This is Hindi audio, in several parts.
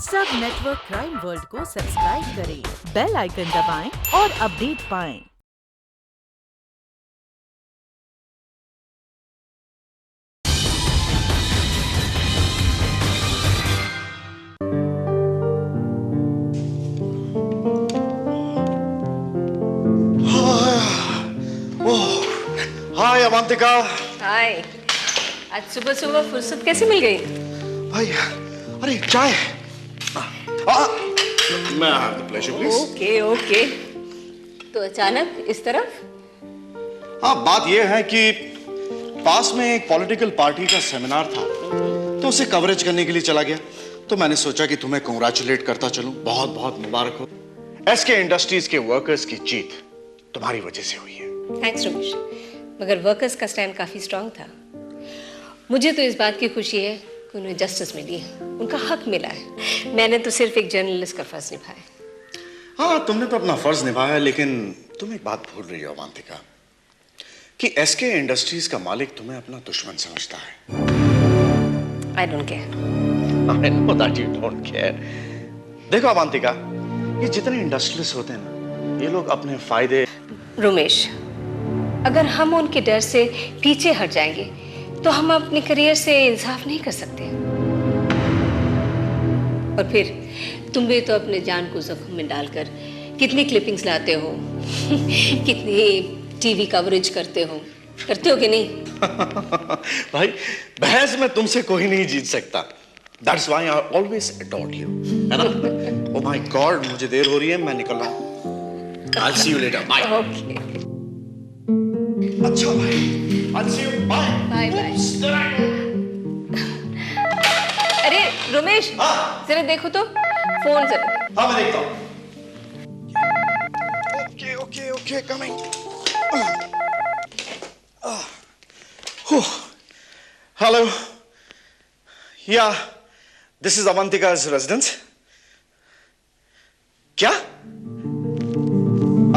सब नेटवर्क क्राइम वर्ल्ड को सब्सक्राइब करें, बेल आइकन दबाएं और अपडेट पाएं। हाय अवंतिका। हाय, आज सुबह सुबह फुर्सत कैसे मिल गई? भाई, अरे चाय। मैं have the pleasure please. Okay okay. तो अचानक इस तरफ? हाँ, बात यह है कि पास में एक पॉलिटिकल पार्टी का सेमिनार था, तो उसे कवरेज करने के लिए चला गया। तो मैंने सोचा कि तुम्हें कांग्रेचुलेट करता चलूं। बहुत बहुत मुबारक हो। एसके इंडस्ट्रीज के वर्कर्स की जीत तुम्हारी वजह से हुई है। थैंक्स रमेश, मगर वर्कर्स का स्टैंड काफी स्ट्रांग था। मुझे तो इस बात की खुशी है कि उन्हें जस्टिस मिली है, उनका हक मिला है। मैंने तो सिर्फ एक जर्नलिस्ट का फर्ज निभाया। हाँ, तुमने तो अपना फर्ज निभाया, लेकिन तुम एक बात भूल रही हो अवंतिका, कि एसके इंडस्ट्रीज का मालिक तुम्हें अपना दुश्मन समझता है। I don't care. I know that you don't care. देखो अवंतिका, ये जितने इंडस्ट्रियलिस्ट होते हैं ना, ये लोग अपने फायदे। रमेश, अगर हम उनके डर से पीछे हट जाएंगे तो हम अपने करियर से इंसाफ नहीं कर सकते। और फिर तुम भी तो अपने जान को जख्म में डालकर कितनी क्लिपिंग्स लाते हो कितनी टीवी कवरेज करते हो कि नहीं? भाई, बहस में तुमसे कोई नहीं जीत सकता। That's why I always adored you, है ना? Oh my God, मुझे देर हो रही है, मैं निकल रहा हूँ। I'll see you later. Bye. Okay. अच्छा भाई, I'll see you. Bye. Bye bye. अरे रमेश, जरा देखो तो फोन जरा। हाँ, मैं देखता हूँ। Okay, coming. Hello. Yeah, this is Avantika's residence. क्या?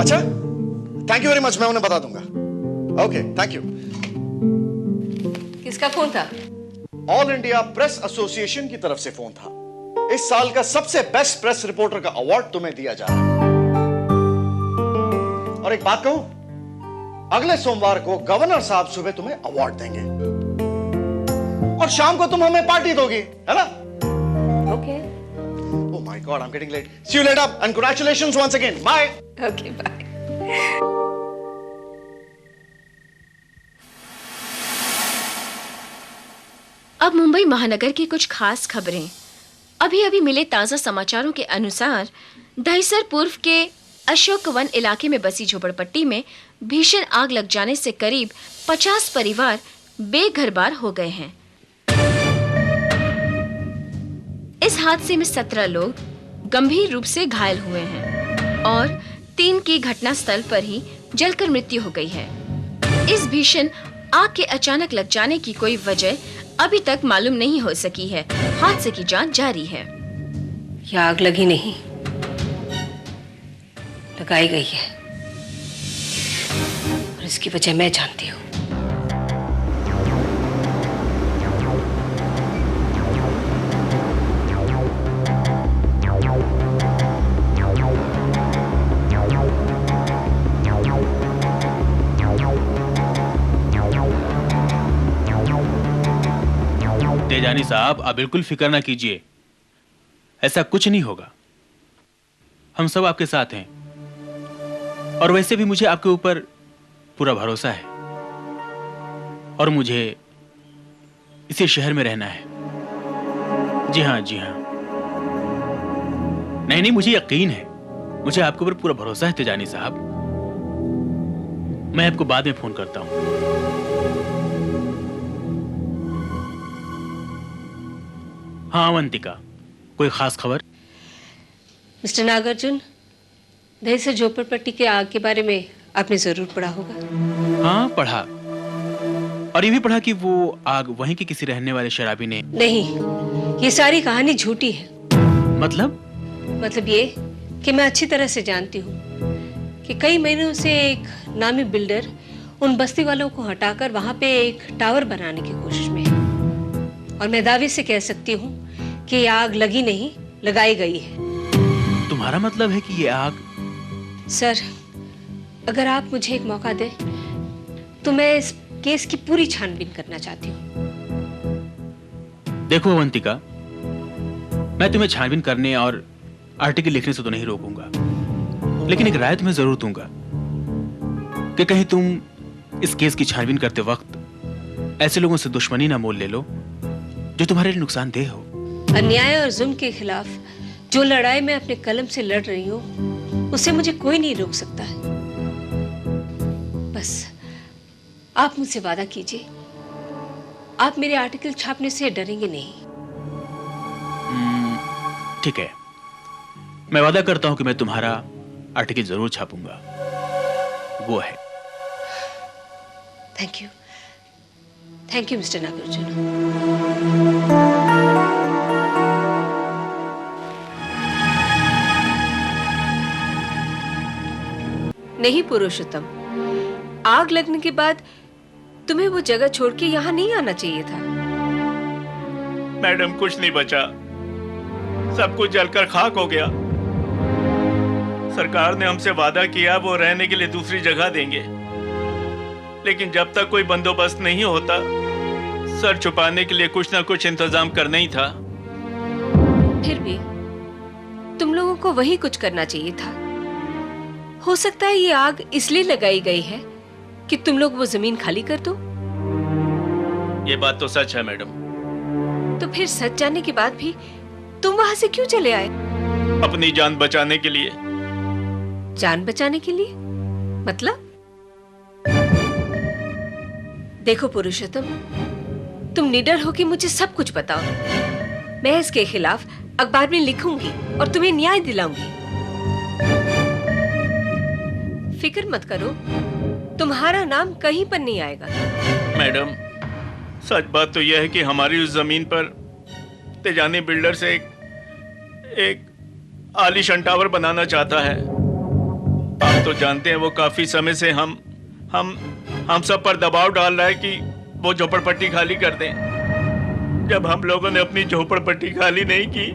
अच्छा, थैंक यू वेरी मच, मैं उन्हें बता दूंगा। Okay, thank you. किसका फोन था? ऑल इंडिया प्रेस एसोसिएशन की तरफ से फोन था। इस साल का सबसे बेस्ट प्रेस रिपोर्टर का अवार्ड तुम्हें दिया जा रहा है। और एक बात कहूं, अगले सोमवार को गवर्नर साहब सुबह तुम्हें अवार्ड देंगे और शाम को तुम हमें पार्टी दोगी, है ना? Okay. Oh my God, I'm getting late. See you later and congratulations once again. Bye. Okay, bye. अब मुंबई महानगर की कुछ खास खबरें। अभी अभी मिले ताजा समाचारों के अनुसार दहिसर पूर्व के अशोक वन इलाके में बसी झोपड़पट्टी में भीषण आग लग जाने से करीब 50 परिवार बेघर-बार हो गए हैं। इस हादसे में 17 लोग गंभीर रूप से घायल हुए हैं और 3 की घटनास्थल पर ही जलकर मृत्यु हो गई है। इस भीषण आग के अचानक लग जाने की कोई वजह अभी तक मालूम नहीं हो सकी है। हादसे की जांच जारी है। यह आग लगी नहीं, लगाई गई है और इसकी वजह मैं जानती हूँ। तेजानी साहब, आप बिल्कुल फिक्र ना कीजिए, ऐसा कुछ नहीं होगा। हम सब आपके साथ हैं और वैसे भी मुझे आपके ऊपर पूरा भरोसा है और मुझे इसी शहर में रहना है। जी हाँ, जी हाँ। नहीं, मुझे यकीन है, मुझे आपके ऊपर पूरा भरोसा है तेजानी साहब। मैं आपको बाद में फोन करता हूँ। हाँ अवंतिका, कोई खास खबर? मिस्टर नागार्जुन, दहिसर झोपड़पट्टी के आग के बारे में आपने जरूर पढ़ा होगा। हाँ, पढ़ा। और ये भी पढ़ा कि वो आग वहीं के किसी रहने वाले शराबी ने। नहीं, ये सारी कहानी झूठी है। मतलब ये कि मैं अच्छी तरह से जानती हूँ कि कई महीनों से एक नामी बिल्डर उन बस्ती वालों को हटाकर वहां पे एक टावर बनाने की कोशिश में है। और मैं दावे से कह सकती हूँ कि आग लगी नहीं, लगाई गई है। तुम्हारा मतलब है कि ये आग? सर, अगर आप मुझे एक मौका दें तो मैं इस केस की पूरी छानबीन करना चाहती हूँ। देखो अवंतिका, मैं तुम्हें छानबीन करने और आर्टिकल लिखने से तो नहीं रोकूंगा, लेकिन एक राय तुम्हें जरूर दूंगा कि कहीं तुम इस केस की छानबीन करते वक्त ऐसे लोगों से दुश्मनी ना मोल ले लो जो तुम्हारे लिए नुकसानदेह हो। अन्याय और जुल्म के खिलाफ जो लड़ाई मैं अपने कलम से लड़ रही हूँ उससे मुझे कोई नहीं रोक सकता है। बस आप मुझसे वादा कीजिए, आप मेरे आर्टिकल छापने से डरेंगे नहीं। ठीक है, मैं वादा करता हूं कि मैं तुम्हारा आर्टिकल जरूर छापूंगा। वो है। Thank you mister Nagarjuna. नहीं पुरुषोत्तम, आग लगने के बाद तुम्हें वो जगह छोड़ के यहाँ नहीं आना चाहिए था। मैडम, कुछ नहीं बचा, सब कुछ जलकर खाक हो गया। सरकार ने हमसे वादा किया वो रहने के लिए दूसरी जगह देंगे, लेकिन जब तक कोई बंदोबस्त नहीं होता सर छुपाने के लिए कुछ ना कुछ इंतजाम करना ही था। फिर भी तुम लोगों को वही कुछ करना चाहिए था। हो सकता है ये आग इसलिए लगाई गई है कि तुम लोग वो जमीन खाली कर दो। ये बात तो सच है मैडम। तो फिर सच जानने के बाद भी तुम वहां से क्यों चले आए? अपनी जान बचाने के लिए। जान बचाने के लिए? मतलब? देखो पुरुषोत्तम, तुम निडर हो कि मुझे सब कुछ बताओ। मैं इसके खिलाफ अखबार में लिखूंगी और तुम्हें न्याय दिलाऊंगी। फिक्र मत करो, तुम्हारा नाम कहीं पर नहीं आएगा। मैडम, सच बात तो यह है कि हमारी उस जमीन पर तेजानी बिल्डर से एक आलीशान टावर बनाना चाहता है। आप तो जानते हैं वो काफी समय से हम सब पर दबाव डाल रहा है कि वो झोपड़पट्टी खाली कर दें। जब हम लोगों ने अपनी झोपड़पट्टी खाली नहीं की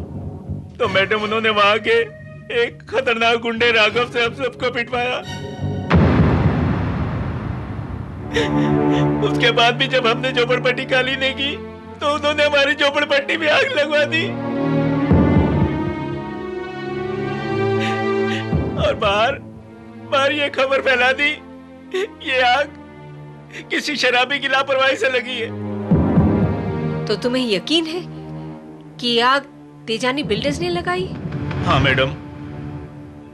तो मैडम उन्होंने वहां के एक खतरनाक गुंडे राघव से हम सबको पिटवाया। उसके बाद भी जब हमने झोपड़पट्टी खाली नहीं की तो उन्होंने हमारी झोपड़पट्टी में आग लगवा दी और बाहर ये खबर फैला दी ये आग किसी शराबी की लापरवाही से लगी है। तो तुम्हें यकीन है कि ये आग तेजानी बिल्डर्स ने लगाई? हाँ मैडम,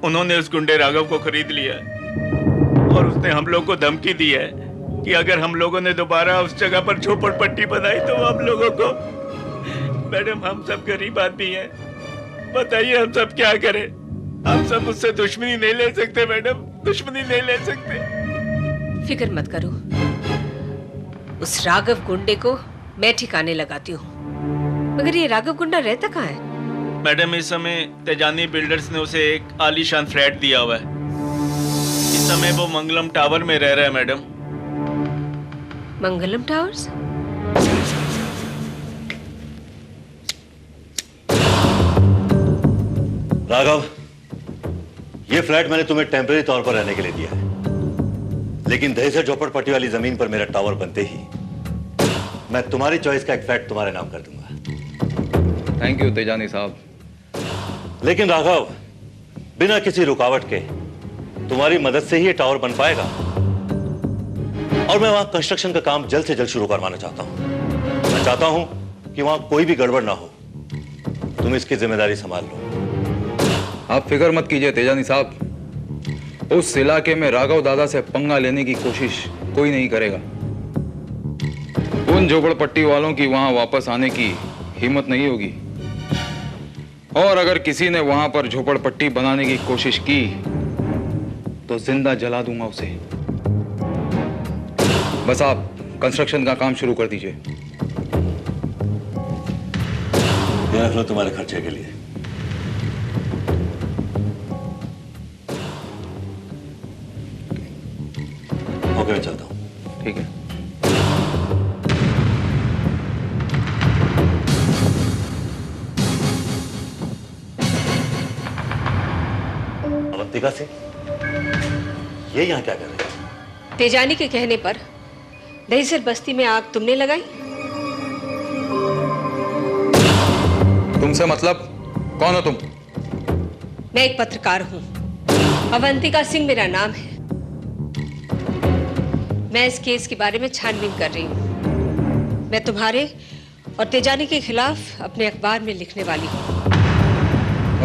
उन्होंने उस गुंडे राघव को खरीद लिया और उसने हम लोग को धमकी दी है कि अगर हम लोगों ने दोबारा उस जगह पर झोपड़पट्टी बनाई तो हम लोगों को। मैडम, हम सब गरीब आदमी हैं, बताइए हम सब क्या करें? हम सब उससे दुश्मनी नहीं ले सकते मैडम, दुश्मनी नहीं ले सकते। फिक्र मत करो, उस राघव गुंडे को मैं ठिकाने लगाती हूँ। मगर ये राघव गुंडा रहता कहाँ है? मैडम, इस समय तेजानी बिल्डर्स ने उसे एक आलीशान फ्लैट दिया हुआ है। इस समय वो मंगलम टावर में रह रहा है मैडम। मंगलम टावर्स? राघव, ये फ्लैट मैंने तुम्हें टेम्परेरी तौर पर रहने के लिए दिया है, लेकिन दहेसर झोपड़पट्टी वाली जमीन पर मेरा टावर बनते ही मैं तुम्हारी चॉइस का एक फ्लैट तुम्हारे नाम कर दूंगा। थैंक यू तेजानी साहब। लेकिन राघव, बिना किसी रुकावट के तुम्हारी मदद से ही ये टावर बन पाएगा और मैं वहां कंस्ट्रक्शन का काम जल्द से जल्द शुरू करवाना चाहता हूं। मैं चाहता हूं कि वहां कोई भी गड़बड़ ना हो। तुम इसकी जिम्मेदारी संभाल लो। आप फिक्र मत कीजिए तेजानी साहब, उस इलाके में राघव दादा से पंगा लेने की कोशिश कोई नहीं करेगा। उन झोपड़पट्टी वालों की वहां वापस आने की हिम्मत नहीं होगी, और अगर किसी ने वहां पर झोपड़पट्टी बनाने की कोशिश की तो जिंदा जला दूंगा उसे। बस आप कंस्ट्रक्शन का काम शुरू कर दीजिए। ये रख लो तुम्हारे खर्चे के लिए। ओके, मैं चलता हूं। ठीक है। अवंतिका सिंह, ये यहाँ क्या कर रहे हैं? तेजानी के कहने पर दहीसर बस्ती में आग तुमने लगाई? तुमसे मतलब? कौन हो तुम? मैं एक पत्रकार हूं, अवंतिका सिंह मेरा नाम है। मैं इस केस के बारे में छानबीन कर रही हूं। मैं तुम्हारे और तेजानी के खिलाफ अपने अखबार में लिखने वाली हूं।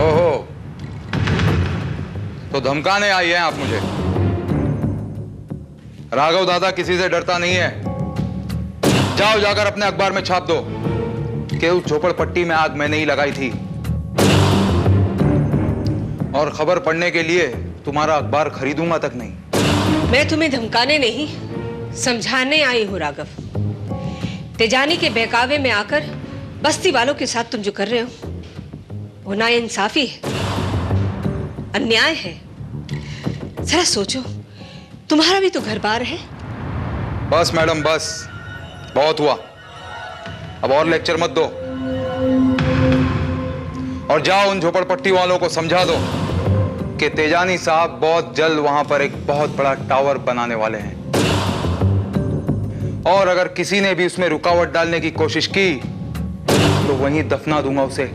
ओहो, तो धमकाने आई हैं आप मुझे? राघव दादा किसी से डरता नहीं है। जाओ, जाकर अपने अखबार में छाप दो कि उस झोपड़पट्टी में आग मैंने ही लगाई थी। और खबर पढ़ने के लिए तुम्हारा अखबार खरीदूंगा तक नहीं। मैं तुम्हें धमकाने नहीं, समझाने आई हूं राघव। तेजानी के बहकावे में आकर बस्ती वालों के साथ तुम जो कर रहे हो वो नाइंसाफी है, अन्याय है। जरा सोचो, तुम्हारा भी तो घर बार है। बस मैडम, बस बहुत हुआ। अब और लेक्चर मत दो और जाओ उन झोपड़पट्टी वालों को समझा दो कि तेजानी साहब बहुत जल्द वहां पर एक बहुत बड़ा टावर बनाने वाले हैं, और अगर किसी ने भी उसमें रुकावट डालने की कोशिश की तो वहीं दफना दूंगा उसे।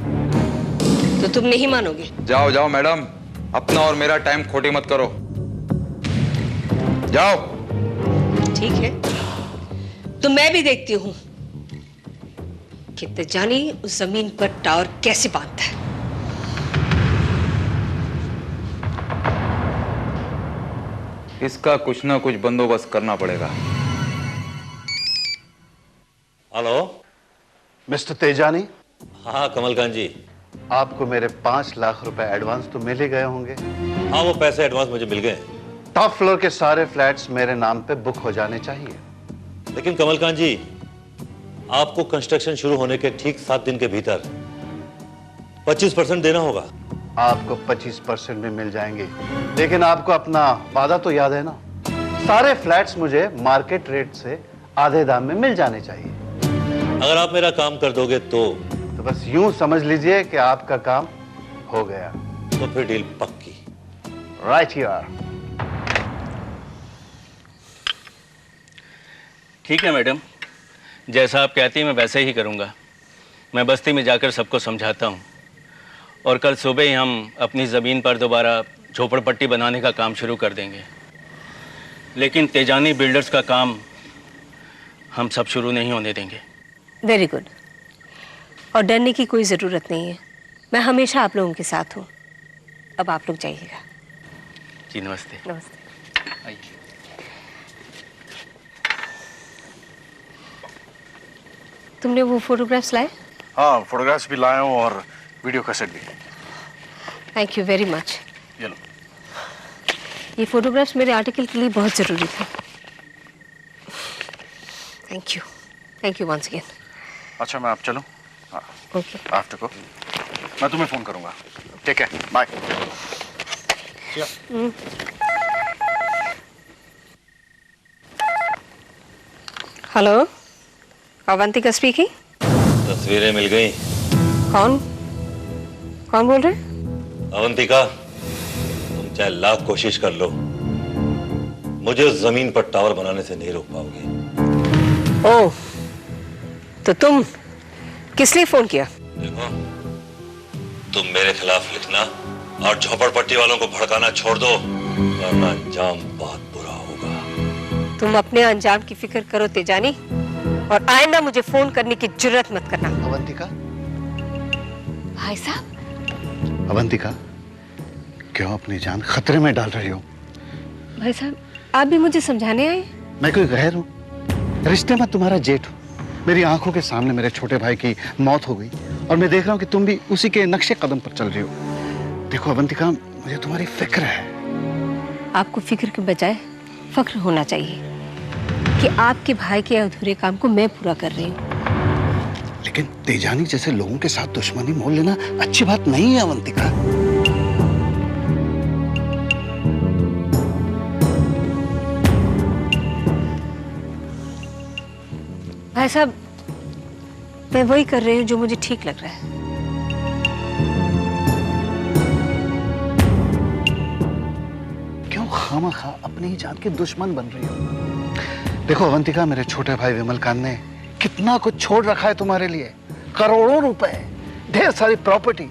तो तुम नहीं मानोगे? जाओ जाओ मैडम, अपना और मेरा टाइम खोटी मत करो। जाओ। ठीक है, तो मैं भी देखती हूं कि तेजानी उस जमीन पर टावर कैसे बांधता है। इसका कुछ ना कुछ बंदोबस्त करना पड़ेगा। हेलो मिस्टर तेजानी, हाँ कमलकांत जी। आपको मेरे 5 लाख रुपए एडवांस तो मिल ही गए होंगे। हाँ, वो पैसे एडवांस मुझे मिल गए। टॉप फ्लोर के सारे फ्लैट्स मेरे नाम पे बुक हो जाने चाहिए। लेकिन कमलकांत जी, आपको कंस्ट्रक्शन शुरू होने के ठीक 7 दिन के भीतर 25% देना होगा। आपको 25% भी मिल जाएंगे, लेकिन आपको अपना वादा तो याद है ना? सारे फ्लैट्स मुझे मार्केट रेट से आधे दाम में मिल जाने चाहिए। अगर आप मेरा काम कर दोगे तो बस यूं समझ लीजिए कि आपका काम हो गया। तो फिर डील पक्की। Right here. ठीक है मैडम, जैसा आप कहती हैं मैं वैसे ही करूँगा। मैं बस्ती में जाकर सबको समझाता हूँ और कल सुबह ही हम अपनी ज़मीन पर दोबारा झोपड़पट्टी बनाने का काम शुरू कर देंगे। लेकिन तेजानी बिल्डर्स का काम हम सब शुरू नहीं होने देंगे। Very good. और डरने की कोई ज़रूरत नहीं है, मैं हमेशा आप लोगों के साथ हूँ। अब आप लोग जाइएगा। जी नमस्ते। नमस्ते। आइए। तुमने वो फोटोग्राफ्स लाए? हाँ, फोटोग्राफ्स भी लाया हूँ और वीडियो कैसेट भी। Thank you very much. ये लो। ये फोटोग्राफ्स मेरे आर्टिकल के लिए बहुत ज़रूरी थे। Thank you once again. अच्छा, मैं अब चलूँ? ओके। आफ्टर को मैं तुम्हें फोन करूंगा। ठीक है, बाय। Hello, Avantika speaking. तस्वीरें मिल गई। कौन बोल रहे? अवंतिका, तुम चाहे लाख कोशिश कर लो, मुझे उस जमीन पर टावर बनाने से नहीं रोक पाओगे। ओह, तो तुम किस लिए फोन किया? देखो, तुम मेरे खिलाफ लिखना और झोपड़पट्टी वालों को भड़काना छोड़ दो, वरना अंजाम बहुत बुरा होगा। तुम अपने अंजाम की फिक्र करो तेजानी, और आइंदा मुझे फोन करने की जुर्रत मत करना। अवंतिका, भाई साहब। अवंतिका, क्यों अपनी जान खतरे में डाल रही हो? भाई साहब, आप भी मुझे समझाने आए? मैं कोई गैर हूँ? रिश्ते में तुम्हारा जेठ हूँ। मेरी आंखों के सामने मेरे छोटे भाई की मौत हो गई और मैं देख रहा हूँ कि तुम भी उसी के नक्शे कदम पर चल रही हो। देखो अवंतिका, मुझे तुम्हारी फिक्र है। आपको फिक्र के बजाय फख्र होना चाहिए कि आपके भाई के अधूरे काम को मैं पूरा कर रही हूँ। लेकिन तेजानी जैसे लोगों के साथ दुश्मनी मोल लेना अच्छी बात नहीं है अवंतिका। भाई साहब, मैं वही कर रही हूँ जो मुझे ठीक लग रहा है। खामखा अपनी ही जान की दुश्मन बन रही हो। देखो अवंतिका, मेरे छोटे भाई विमलकांत ने कितना कुछ छोड़ रखा है तुम्हारे लिए, करोड़ों रुपए, ढेर सारी प्रॉपर्टी,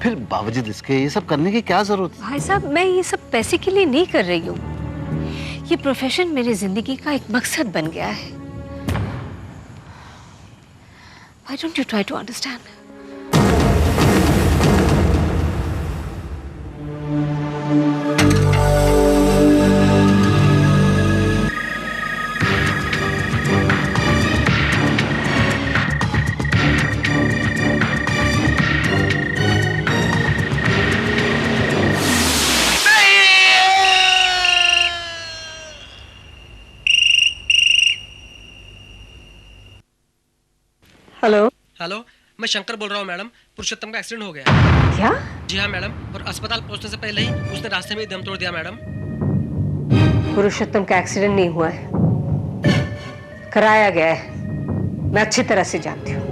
फिर बावजूद इसके ये सब करने की क्या जरूरत है? भाई साहब, मैं ये सब पैसे के लिए नहीं कर रही हूँ। ये प्रोफेशन मेरी जिंदगी का एक मकसद बन गया है। Why don't you try to understand? Hello hello, मैं शंकर बोल रहा हूँ मैडम। पुरुषोत्तम का एक्सीडेंट हो गया। क्या? जी हाँ मैडम, और अस्पताल पहुँचने से पहले ही उसने रास्ते में ही दम तोड़ दिया मैडम। पुरुषोत्तम का एक्सीडेंट नहीं हुआ है, कराया गया है। मैं अच्छी तरह से जानती हूँ।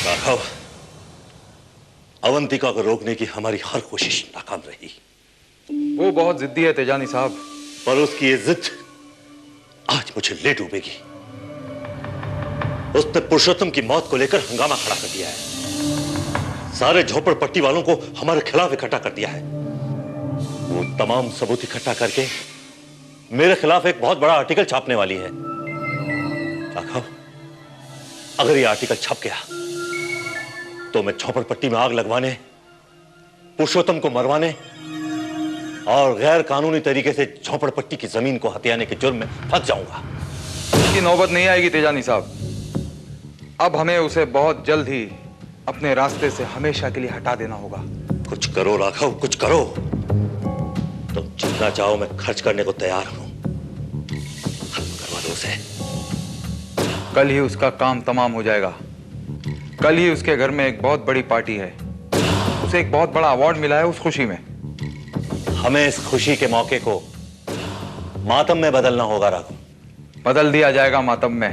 राघव, अवंतिका को रोकने की हमारी हर कोशिश नाकाम रही। वो बहुत जिद्दी है तेजानी साहब, पर उसकी ये जिद आज मुझे ले डूबेगी। उसने पुरुषोत्तम की मौत को लेकर हंगामा खड़ा कर दिया है, सारे झोपड़पट्टी वालों को हमारे खिलाफ इकट्ठा कर दिया है। वो तमाम सबूत इकट्ठा करके मेरे खिलाफ एक बहुत बड़ा आर्टिकल छापने वाली है। राघव, अगर ये आर्टिकल छप गया तो मैं झोपड़पट्टी में आग लगवाने, पुरुषोत्तम को मरवाने और गैर कानूनी तरीके से झोपड़पट्टी की जमीन को हथियाने के जुर्म में फंस जाऊंगा। उसकी नौबत नहीं आएगी तेजानी साहब। अब हमें उसे बहुत जल्द ही अपने रास्ते से हमेशा के लिए हटा देना होगा। कुछ करो राघव, कुछ करो। तुम जितना चाहो मैं खर्च करने को तैयार हूं। खत्म करवा दो उसे। कल ही उसका काम तमाम हो जाएगा। कल ही उसके घर में एक बहुत बड़ी पार्टी है। उसे एक बहुत बड़ा अवार्ड मिला है उस खुशी में। हमें इस खुशी के मौके को मातम में बदलना होगा राघव। बदल दिया जाएगा मातम में।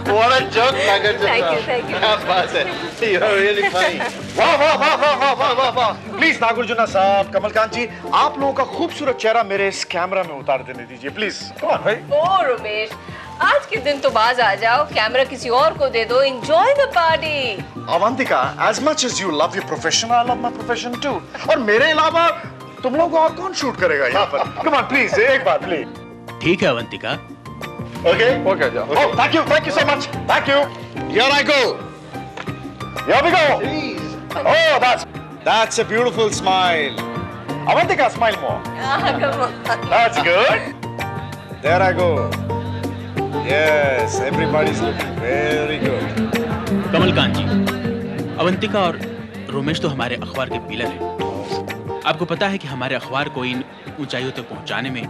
What a joke, Nagar. Thank you. क्या बात है? You are really funny. वाह वाह वाह वाह वाह वाह वाह वाह। प्लीज नागार्जुन साहब, कमलकांत जी, आप लोगों का खूबसूरत चेहरा मेरे इस कैमरा में उतार देने दीजिए प्लीज। कम ऑन भाई। ओ रमेश, आज के दिन तो बाज आ जाओ, कैमरा किसी और को दे दो। Enjoy the party. Avantika, as much as you love your profession, I love my profession too. और मेरे अलावा तुम लोगों को और कौन शूट करेगा यहाँ पर? Come on, please, एक बार प्लीज। ठीक है अवंतिका। Okay. ओके जाओ। Oh, thank you so much. Thank you. Here I go. Here we go. Oh, that's a beautiful smile. Avantika, smile more. Come on. That's good. There I go. Yes, everybody's looking very good. Kamalkant ji, Avantika और रोमेश तो हमारे अखबार के पिलर हैं। आपको पता है कि हमारे अखबार को इन ऊंचाइयों तक पहुंचाने में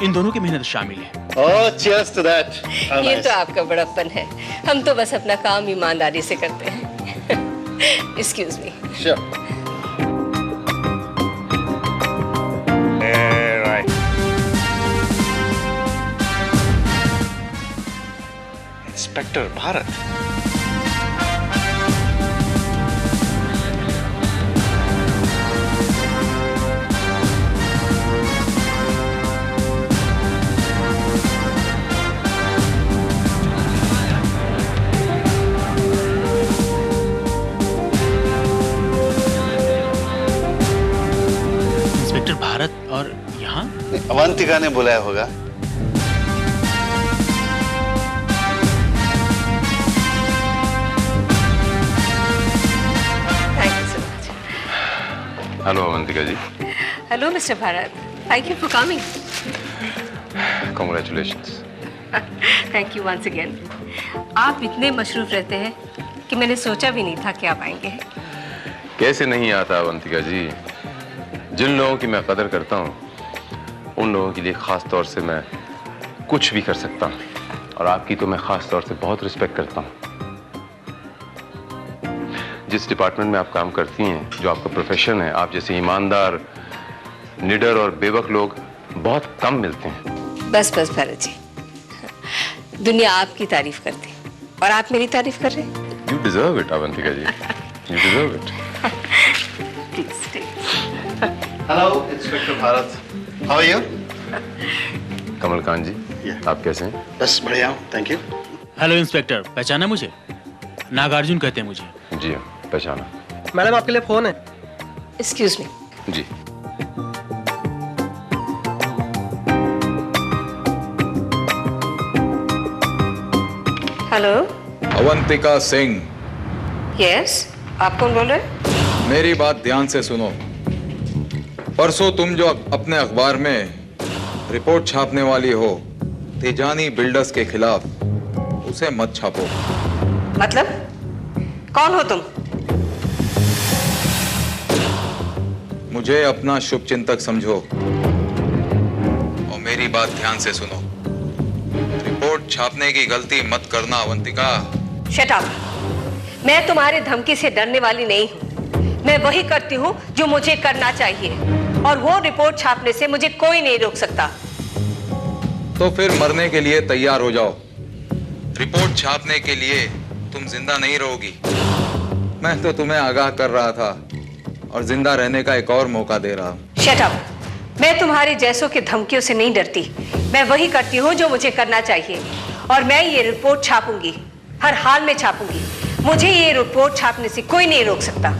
इन दोनों की मेहनत शामिल है। Oh, cheers to that. ये तो आपका बड़प्पन है। हम तो बस अपना काम ईमानदारी से करते हैं। Excuse me. Sure. Right. Inspector Bharat. Bharat और यहाँ अवंतिका ने बुलाया होगा। Thank you so much. Hello Avantika ji. Hello, Mr. Bharat. Thank you for coming. Congratulations. Thank you once again. आप इतने मशरूफ रहते हैं कि मैंने सोचा भी नहीं था कि आप आएंगे। कैसे नहीं आता अवंतिका जी। जिन लोगों की मैं कदर करता हूँ उन लोगों के लिए खास तौर से मैं कुछ भी कर सकता हूँ, और आपकी तो मैं खास तौर से बहुत रिस्पेक्ट करता हूँ। जिस डिपार्टमेंट में आप काम करती हैं, जो आपका प्रोफेशन है, आप जैसे ईमानदार, निडर और बेवक लोग बहुत कम मिलते हैं। बस बस भरत जी, दुनिया आपकी तारीफ करती और आप मेरी तारीफ कर रहे हैं। You deserve it, Avantika ji. You deserve it. Please stay. Hello inspector Bharat, how are you? Kamalkant ji, आप कैसे हैं? बस बढ़िया हूँ, थैंक यू। हेलो इंस्पेक्टर, पहचाना मुझे? नागार्जुन कहते हैं मुझे। जी हाँ, पहचाना। मैडम आपके लिए फोन है। Excuse me. जी। हेलो। अवंतिका सिंह। Yes. आप कौन बोल रहे हैं? मेरी बात ध्यान से सुनो। परसों तुम जो अपने अखबार में रिपोर्ट छापने वाली हो तेजानी बिल्डर्स के खिलाफ, उसे मत छापो। मतलब कौन हो तुम? मुझे अपना शुभचिंतक समझो और मेरी बात ध्यान से सुनो। रिपोर्ट छापने की गलती मत करना अवंतिका। Shut up. मैं तुम्हारी धमकी से डरने वाली नहीं हूँ। मैं वही करती हूँ जो मुझे करना चाहिए, और वो रिपोर्ट छापने से मुझे कोई नहीं रोक सकता। तो फिर मरने के लिए तैयार हो जाओ। रिपोर्ट छापने के लिए तुम जिंदा नहीं रहोगी। मैं तो तुम्हें आगाह कर रहा था और जिंदा रहने का एक और मौका दे रहा हूँ। Shut up. मैं तुम्हारे जैसों की धमकियों से नहीं डरती। मैं वही करती हूँ जो मुझे करना चाहिए, और मैं ये रिपोर्ट छापूंगी, हर हाल में छापूंगी। मुझे ये रिपोर्ट छापने से कोई नहीं रोक सकता।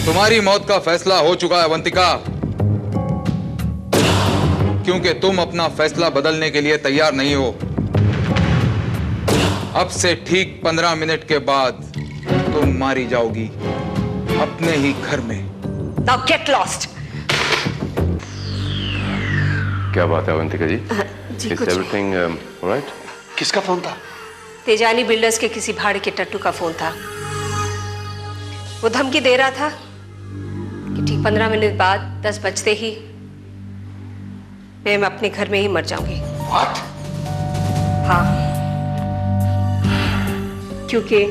तुम्हारी मौत का फैसला हो चुका है अवंतिका, क्योंकि तुम अपना फैसला बदलने के लिए तैयार नहीं हो। अब से ठीक 15 मिनट के बाद तुम मारी जाओगी अपने ही घर में। Now get lost. क्या बात है अवंतिका जी? जी, Is कुछ everything all right? किसका फोन था? तेजानी बिल्डर्स के किसी भाड़े के टट्टू का फोन था। वो धमकी दे रहा था कि ठीक 15 मिनट बाद 10 बजते ही मैं अपने घर में ही मर जाऊंगी। What? हाँ, क्योंकि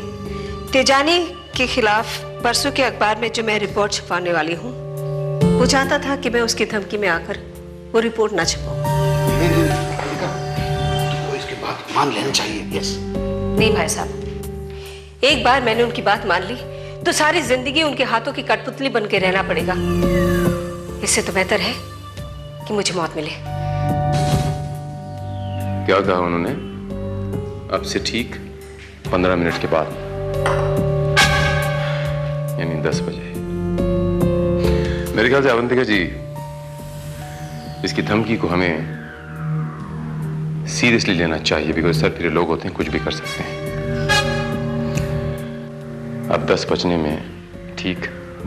तेजानी के खिलाफ परसों के अखबार में जो मैं रिपोर्ट छपवाने वाली हूँ, वो चाहता था कि मैं उसकी धमकी में आकर वो रिपोर्ट ना छपाऊं। तुमको इसकी बात मान लेनी चाहिए। यस। नहीं भाई साहब, एक बार मैंने उनकी बात मान ली तो सारी जिंदगी उनके हाथों की कठपुतली बन के रहना पड़ेगा। इससे तो बेहतर है कि मुझे मौत मिले। क्या कहा उन्होंने? अब से ठीक 15 मिनट के बाद, यानी 10 बजे। मेरे ख्याल से अवंतिका जी, इसकी धमकी को हमें सीरियसली लेना चाहिए, बिकॉज सर फिर लोग होते हैं, कुछ भी कर सकते हैं। अब 10 बजने में ठीक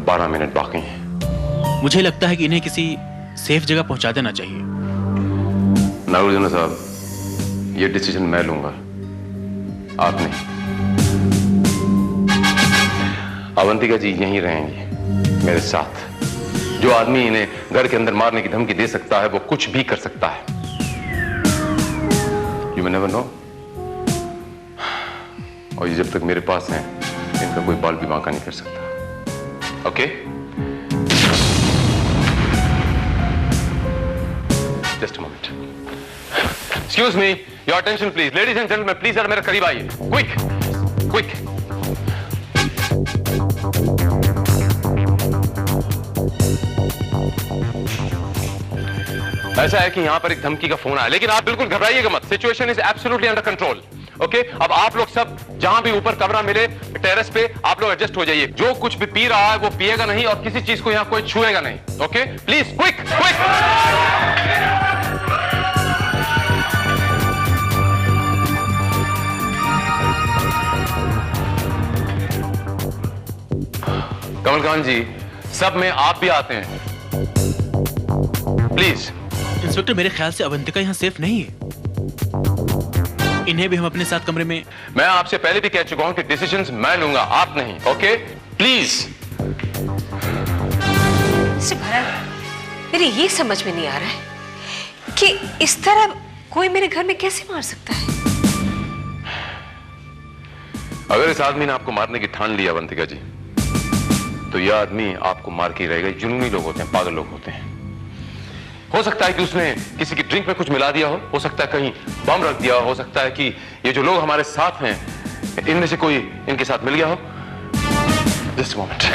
12 मिनट बाकी हैं। मुझे लगता है कि इन्हें किसी सेफ जगह पहुंचा देना चाहिए। नागार्जुन साहब, ये डिसीजन मैं लूंगा, आप नहीं। अवंतिका जी यहीं रहेंगी मेरे साथ। जो आदमी इन्हें घर के अंदर मारने की धमकी दे सकता है, वो कुछ भी कर सकता है। You may never know। और ये जब तक मेरे पास हैं, इनका कोई बाल भी बांका नहीं कर सकता। Okay? Just a moment। Excuse me, your attention please, ladies and gentlemen, please जरा मेरे करीब आइए। Quick, quick। ऐसा है कि यहाँ पर एक धमकी का फोन आया, लेकिन आप बिल्कुल घबराइएगा मत। Situation is absolutely under control. Okay, अब आप लोग सब जहां भी ऊपर कमरा मिले टेरेस पे आप लोग एडजस्ट हो जाइए। जो कुछ भी पी रहा है वो पिएगा नहीं, और किसी चीज को यहाँ कोई छुएगा नहीं। Okay, please quick quick. Kamalkant ji, सब में आप भी आते हैं प्लीज। इंस्पेक्टर, मेरे ख्याल से अवंतिका यहाँ सेफ नहीं है। इन्हें भी हम अपने साथ कमरे में। मैं आपसे पहले भी कह चुका हूं कि डिसीजंस मैं लूंगा, आप नहीं। Okay, please. मेरे ये समझ में नहीं आ रहा है कि इस तरह कोई मेरे घर में कैसे मार सकता है। अगर इस आदमी ने आपको मारने की ठान ली अवंतिका जी, तो यह आदमी आपको मार के रहेगा। जुनूनी लोग होते हैं, पागल लोग होते हैं। हो सकता है कि उसने किसी की ड्रिंक में कुछ मिला दिया हो सकता है कहीं बम रख दिया हो सकता है कि ये जो लोग हमारे साथ हैं इनमें से कोई इनके साथ मिल गया हो? Just moment.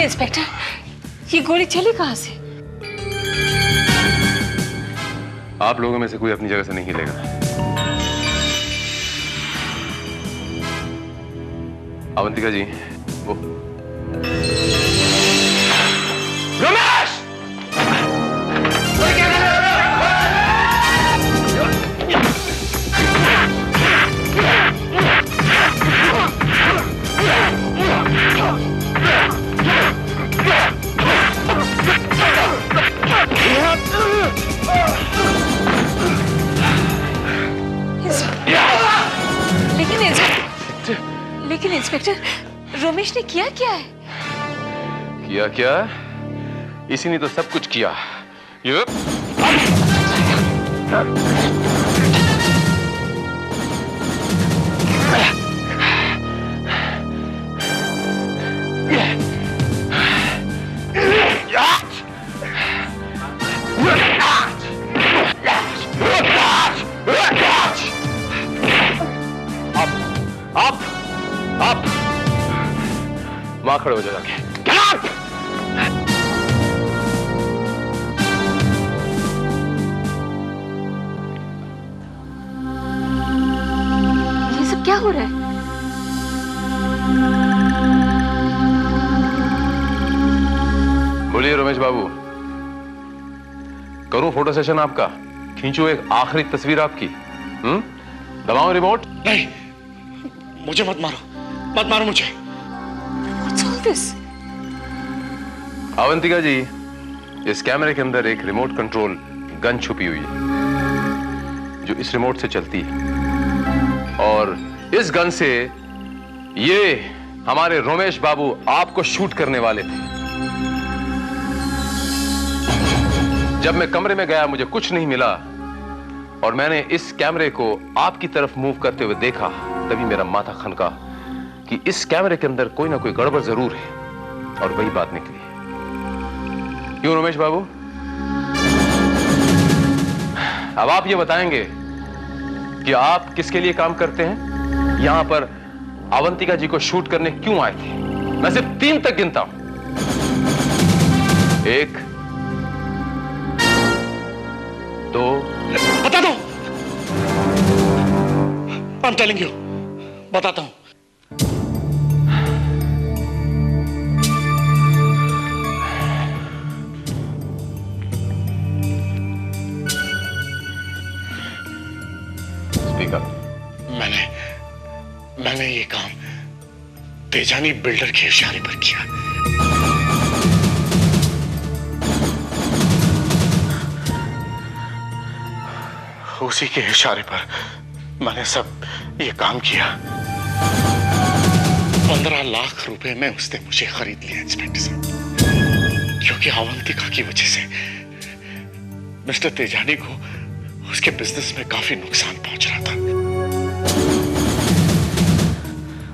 इंस्पेक्टर, ये गोली चली कहाँ से? आप लोगों में से कोई अपनी जगह से नहीं हिलेगा। अवंतिका जी, वो रमेश! लेकिन इंस्पेक्टर, रमेश ने किया क्या है? किया क्या? इसी ने तो सब कुछ किया। ये आप वहां खड़े हो जाओ जाके। ये सब क्या हो रहा है? बोलिए रमेश बाबू, करूं फोटो सेशन आपका? खींचूं एक आखिरी तस्वीर आपकी? दबाऊं रिमोट? नहीं, मुझे मत मारो, मत मारो मुझे। What's all this? अवंतिका जी, इस कैमरे के अंदर एक रिमोट कंट्रोल गन छुपी हुई है जो इस रिमोट से चलती है, और इस गन से ये हमारे रमेश बाबू आपको शूट करने वाले थे। जब मैं कमरे में गया मुझे कुछ नहीं मिला और मैंने इस कैमरे को आपकी तरफ मूव करते हुए देखा, तभी मेरा माथा खनका कि इस कैमरे के अंदर कोई ना कोई गड़बड़ जरूर है, और वही बात निकली। क्यों रमेश बाबू? अब आप ये बताएंगे कि आप किसके लिए काम करते हैं, यहां पर अवंतिका जी को शूट करने क्यों आए थे? मैं सिर्फ 3 तक गिनता हूं। 1, 2, बता दो। I'm telling you, बताता हूं। मैंने ये काम तेजानी बिल्डर के इशारे पर किया। उसी के इशारे पर मैंने सब ये काम किया। 15 लाख रुपए में उसने मुझे खरीद लिया इंस्पेक्टर साहब, क्योंकि अवंतिका की वजह से मिस्टर तेजानी को उसके बिजनेस में काफी नुकसान पहुंच रहा था,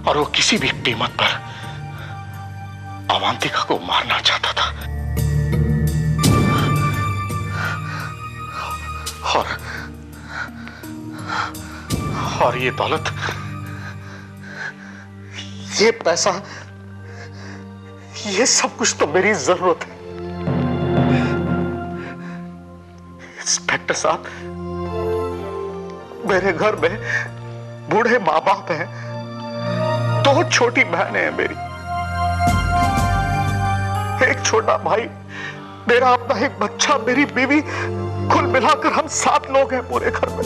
और वो किसी भी कीमत पर अवंतिका को मारना चाहता था। और ये दौलत, ये पैसा, ये सब कुछ तो मेरी जरूरत है। इंस्पेक्टर साहब, मेरे घर में बूढ़े माँ बाप हैं, 2 छोटी बहनें हैं मेरी, एक छोटा भाई, मेरा अपना एक बच्चा, मेरी बीवी, कुल मिलाकर हम 7 लोग हैं पूरे घर में,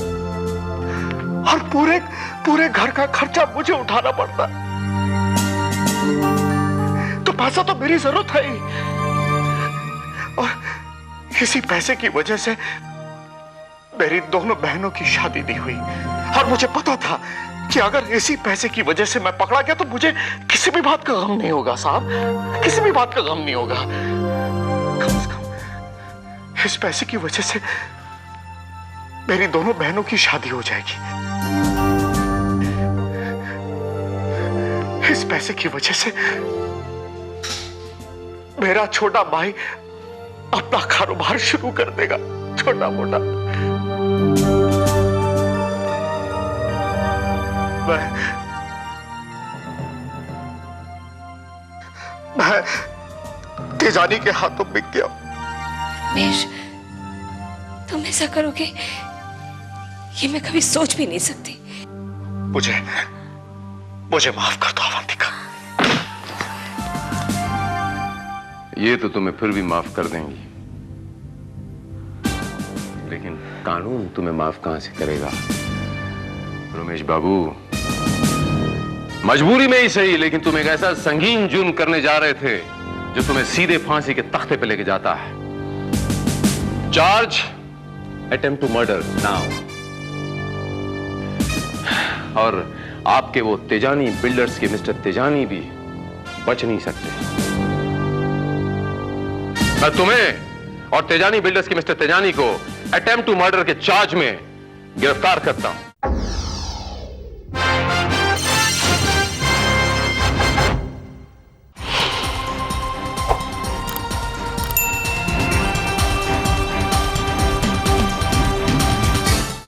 और पूरे घर का खर्चा मुझे उठाना पड़ता है। तो पैसा तो मेरी जरूरत है ही, और इसी पैसे की वजह से मेरी दोनों बहनों की शादी नहीं हुई, और मुझे पता था कि अगर इसी पैसे की वजह से मैं पकड़ा गया तो मुझे किसी भी बात का गम नहीं होगा साहब, किसी भी बात का गम नहीं होगा। कम से कम इस पैसे की वजह से मेरी दोनों बहनों की शादी हो जाएगी। इस पैसे की वजह से मेरा छोटा भाई अपना कारोबार शुरू कर देगा, छोटा मोटा। मैं तेजानी के हाथों बिक गया। रमेश, तुम ऐसा करोगे ये मैं कभी सोच भी नहीं सकती। मुझे माफ कर दो अवंतिका। ये तो तुम्हें फिर भी माफ कर देंगी, लेकिन कानून तुम्हें माफ कहां से करेगा? रमेश बाबू, मजबूरी में ही सही, लेकिन तुम एक ऐसा संगीन जुर्म करने जा रहे थे जो तुम्हें सीधे फांसी के तख्ते पे लेके जाता है। Charge attempt to murder now. और आपके वो तेजानी बिल्डर्स के मिस्टर तेजानी भी बच नहीं सकते। मैं तुम्हें और तेजानी बिल्डर्स के मिस्टर तेजानी को अटेम्प्ट टू मर्डर के चार्ज में गिरफ्तार करता हूं।